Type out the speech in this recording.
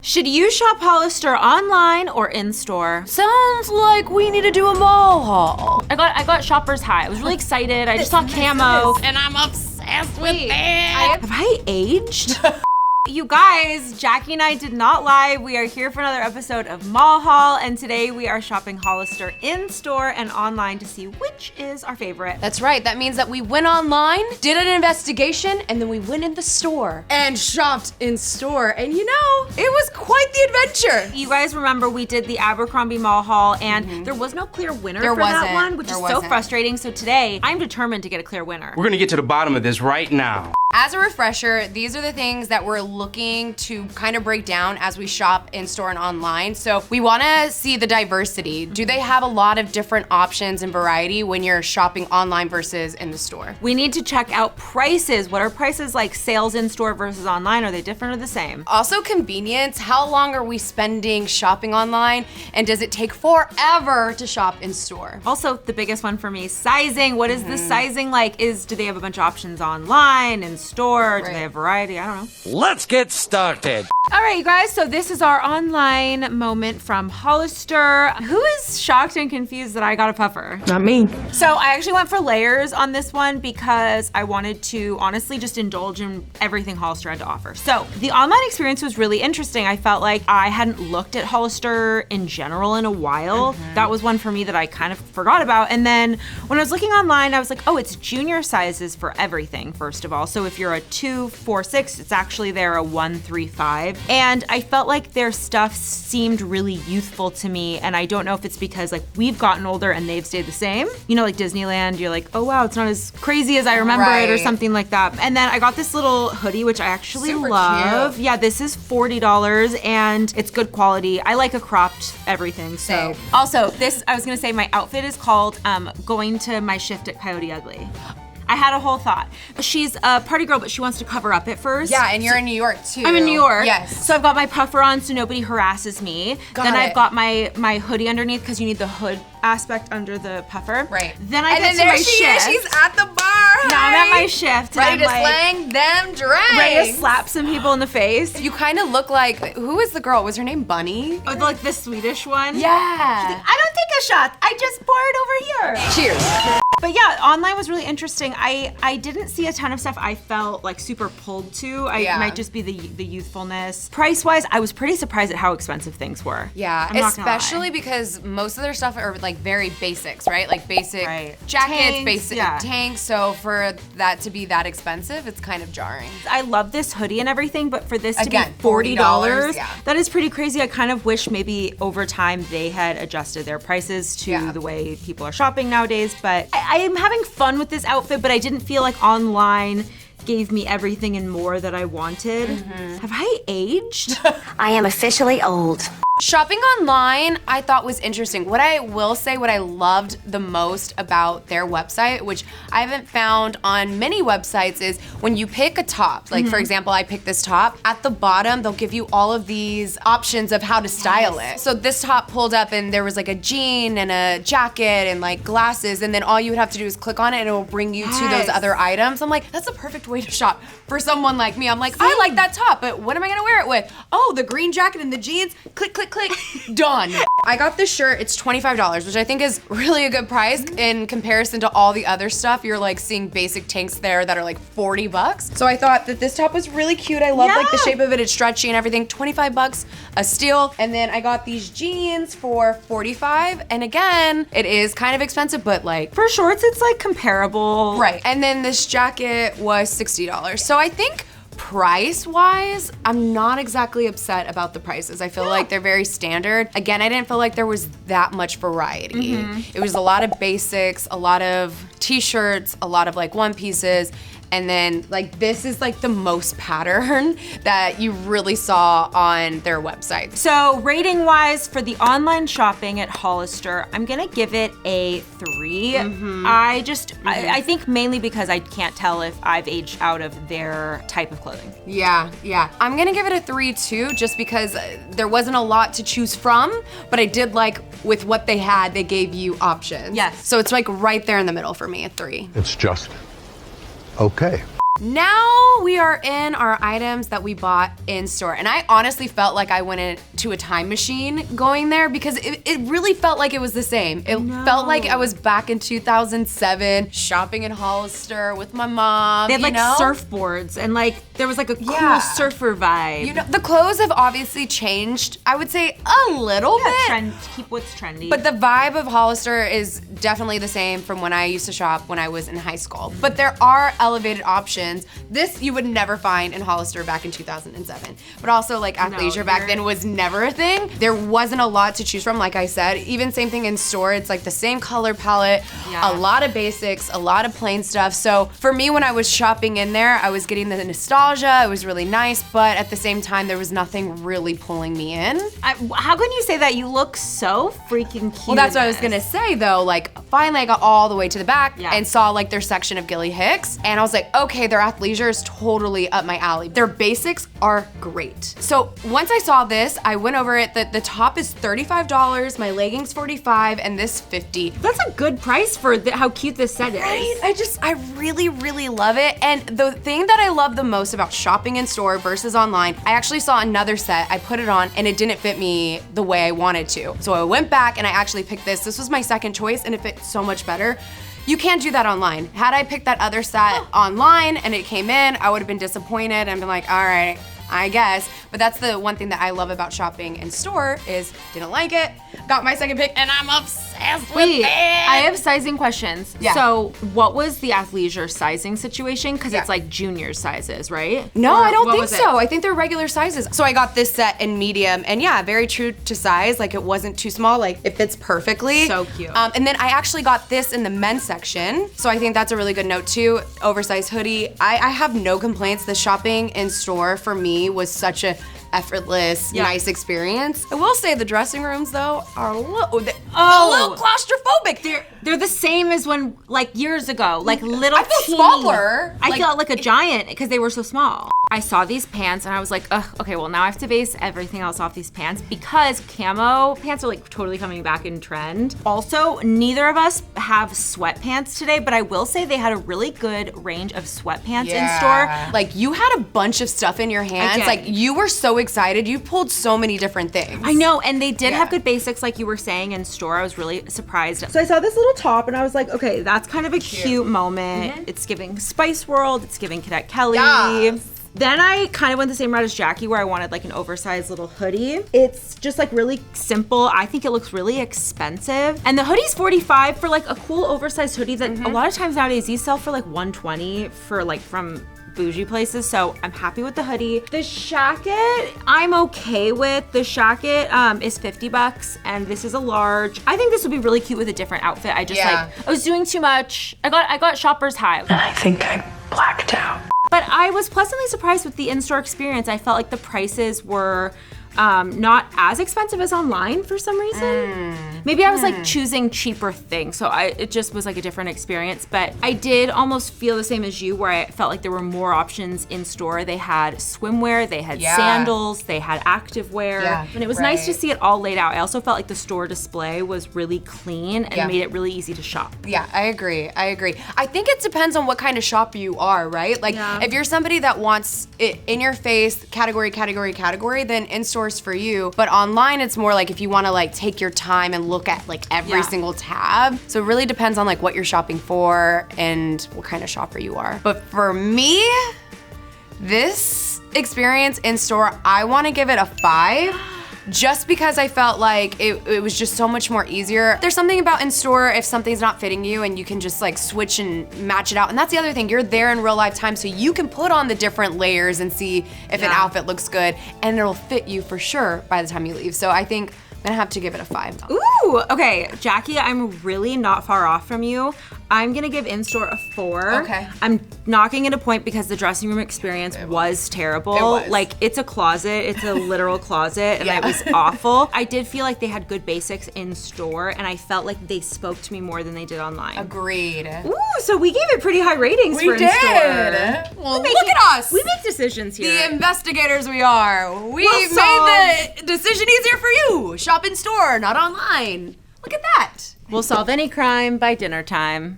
Should you shop Hollister online or in-store? Sounds like we need to do a mall haul. I got shopper's high. I was really excited. I just saw camo. And I'm obsessed with it. Have I aged? You guys, Jackie and I did not lie. We are here for another episode of Mall Haul, and today we are shopping Hollister in-store and online to see which is our favorite. That's right. That means that we went online, did an investigation, and then we went in the store and shopped in store. And you know, it was quite the adventure. You guys remember we did the Abercrombie Mall Haul, and there was no clear winner for that one, which is so frustrating. So today, I'm determined to get a clear winner. We're gonna get to the bottom of this right now. As a refresher, these are the things that we're looking to kind of break down as we shop in store and online. So we wanna see the diversity. Do they have a lot of different options and variety when you're shopping online versus in the store? We need to check out prices. What are prices like sales in store versus online? Are they different or the same? Also convenience, how long are we spending shopping online? And does it take forever to shop in store? Also, the biggest one for me, sizing. What is the sizing like? Do they have a bunch of options online and store? Do they have variety? I don't know. Let's get started. All right, you guys, so this is our online moment from Hollister. Who is shocked and confused that I got a puffer? Not me. So I actually went for layers on this one because I wanted to honestly just indulge in everything Hollister had to offer. So the online experience was really interesting. I felt like I hadn't looked at Hollister in general in a while. That was one for me that I kind of forgot about. And then when I was looking online, I was like, oh, it's junior sizes for everything, first of all. So if you're a 2, 4, 6, it's actually there a 1, 3, 5. And I felt like their stuff seemed really youthful to me. And I don't know if it's because like we've gotten older and they've stayed the same. You know, like Disneyland, you're like, oh wow, it's not as crazy as I remember it or something like that. And then I got this little hoodie, which I actually love. Cute. Yeah, this is $40 and it's good quality. I like a cropped everything, so. Also, this, I was gonna say my outfit is called going to my shift at Coyote Ugly. I had a whole thought. She's a party girl, but she wants to cover up at first. Yeah, and you're in New York too. I'm in New York. Yes. So I've got my puffer on so nobody harasses me. I've got my hoodie underneath because you need the hood aspect under the puffer. Right. Then I get to my shift. She's at the bar. Now I'm at my shift. Ready to slang them drinks. Ready to slap some people in the face. You kind of look like, who is the girl? Was her name Bunny? Oh, like the Swedish one? Yeah. I don't take a shot. I just pour it over here. Cheers. But yeah, online was really interesting. I didn't see a ton of stuff I felt like super pulled to. It might just be the youthfulness. Price-wise, I was pretty surprised at how expensive things were. Yeah, especially because most of their stuff are like very basics, right? Like basic jackets, tanks, basic tanks. So for that to be that expensive, it's kind of jarring. I love this hoodie and everything, but for this to Again, be $40, yeah. That is pretty crazy. I kind of wish maybe over time they had adjusted their prices to the way people are shopping nowadays. But I am having fun with this outfit, but I didn't feel like online gave me everything and more that I wanted. Have I aged? I am officially old. Shopping online, I thought was interesting. What I will say, what I loved the most about their website, which I haven't found on many websites, is when you pick a top, like for example, I picked this top, at the bottom, they'll give you all of these options of how to style it. So this top pulled up and there was like a jean and a jacket and like glasses, and then all you would have to do is click on it and it will bring you to those other items. I'm like, that's a perfect way to shop for someone like me. I'm like, I like that top, but what am I gonna wear it with? Oh, the green jacket and the jeans, click, click, click, done. I got this shirt, it's $25, which I think is really a good price in comparison to all the other stuff. You're like seeing basic tanks there that are like $40. So I thought that this top was really cute. I love like the shape of it, it's stretchy and everything. $25, a steal. And then I got these jeans for $45. And again, it is kind of expensive, but like For shorts, it's like comparable. Right. And then this jacket was $60. So I think price-wise, I'm not exactly upset about the prices. I feel like they're very standard. Again, I didn't feel like there was that much variety. It was a lot of basics, a lot of t-shirts, a lot of like one pieces, and then like this is like the most pattern that you really saw on their website. So rating wise for the online shopping at Hollister, I'm gonna give it a 3. I think mainly because I can't tell if I've aged out of their type of clothing. Yeah. I'm gonna give it a 3 too, just because there wasn't a lot to choose from, but I did like with what they had, they gave you options. Yes. So it's like right there in the middle for me, a 3. It's just okay. Now we are in our items that we bought in store. And I honestly felt like I went into a time machine going there because it really felt like it was the same. It felt like I was back in 2007 shopping in Hollister with my mom. They had like surfboards and like there was like a cool surfer vibe. You know, the clothes have obviously changed, I would say a little bit. Keep what's trendy. But the vibe of Hollister is definitely the same from when I used to shop when I was in high school. But there are elevated options. This you would never find in Hollister back in 2007. But also like athleisure back then was never a thing. There wasn't a lot to choose from, like I said. Even same thing in store, it's like the same color palette, a lot of basics, a lot of plain stuff. So for me, when I was shopping in there, I was getting the nostalgia, it was really nice, but at the same time, there was nothing really pulling me in. How can you say that? You look so freaking cute. Well, that's what I was gonna say though. Like finally I got all the way to the back and saw like their section of Gilly Hicks. And I was like, okay, their athleisure is totally up my alley. Their basics are great. So once I saw this, I went over it. The top is $35, my leggings $45, and this $50. That's a good price for how cute this set is. Right? I really, really love it. And the thing that I love the most about shopping in store versus online, I actually saw another set, I put it on, and it didn't fit me the way I wanted to. So I went back and I actually picked this. This was my second choice and it fit so much better. You can't do that online. Had I picked that other set online and it came in, I would have been disappointed and been like, all right, I guess. But that's the one thing that I love about shopping in store is didn't like it, got my second pick, and I'm obsessed with it. I have sizing questions. Yeah. So what was the athleisure sizing situation? Because it's like junior sizes, right? No, Or I don't what think was so. it? I think they're regular sizes. So I got this set in medium, and yeah, very true to size. Like it wasn't too small, like it fits perfectly. So cute. And then I actually got this in the men's section. So I think that's a really good note too. Oversized hoodie. I have no complaints. The shopping in store for me was such a effortless, nice experience. I will say the dressing rooms though are a little claustrophobic. They're the same as when like years ago, like little. I feel teeny. smaller. I felt like a giant because they were so small. I saw these pants and I was like, ugh, okay, well now I have to base everything else off these pants because camo pants are like totally coming back in trend. Also, neither of us have sweatpants today, but I will say they had a really good range of sweatpants in store. Like you had a bunch of stuff in your hands. Like you were so excited. You pulled so many different things. I know, and they did have good basics like you were saying in store. I was really surprised. So I saw this little top and I was like, okay, that's kind of a cute moment. It's giving Spice World, it's giving Cadet Kelly. Then I kind of went the same route as Jackie where I wanted like an oversized little hoodie. It's just like really simple. I think it looks really expensive. And the hoodie's $45 for like a cool oversized hoodie that a lot of times nowadays these sell for like $120 for like from bougie places, so I'm happy with the hoodie. The shacket, I'm okay with. The shacket is $50 and this is a large. I think this would be really cute with a different outfit. I just like, I was doing too much. I got shopper's high. And I think I blacked out. But I was pleasantly surprised with the in-store experience. I felt like the prices were not as expensive as online for some reason. Maybe I was like choosing cheaper things, so it just was like a different experience. But I did almost feel the same as you, where I felt like there were more options in store. They had swimwear, they had sandals, they had activewear, and it was nice to see it all laid out. I also felt like the store display was really clean and made it really easy to shop. Yeah, I agree. I think it depends on what kind of shopper you are, right? Like if you're somebody that wants it in your face, category, then in stores for you. But online, it's more like if you want to like take your time and look at like every single tab. So it really depends on like what you're shopping for and what kind of shopper you are. But for me, this experience in store, I want to give it a 5. Just because I felt like it was just so much more easier. There's something about in store if something's not fitting you and you can just like switch and match it out. And that's the other thing, you're there in real life time so you can put on the different layers and see if an outfit looks good and it'll fit you for sure by the time you leave. So I think I'm gonna have to give it a 5. Ooh, okay, Jackie, I'm really not far off from you. I'm gonna give in-store a 4. Okay. I'm knocking it a point because the dressing room experience was terrible. It was. Like, it's a closet, it's a literal closet, and it was awful. I did feel like they had good basics in store, and I felt like they spoke to me more than they did online. Agreed. Ooh, so we gave it pretty high ratings for in-store. Well, look at us. We make decisions here. The investigators we are. We made the decision easier for you. Shop in store, not online. Look at that. We'll solve any crime by dinner time.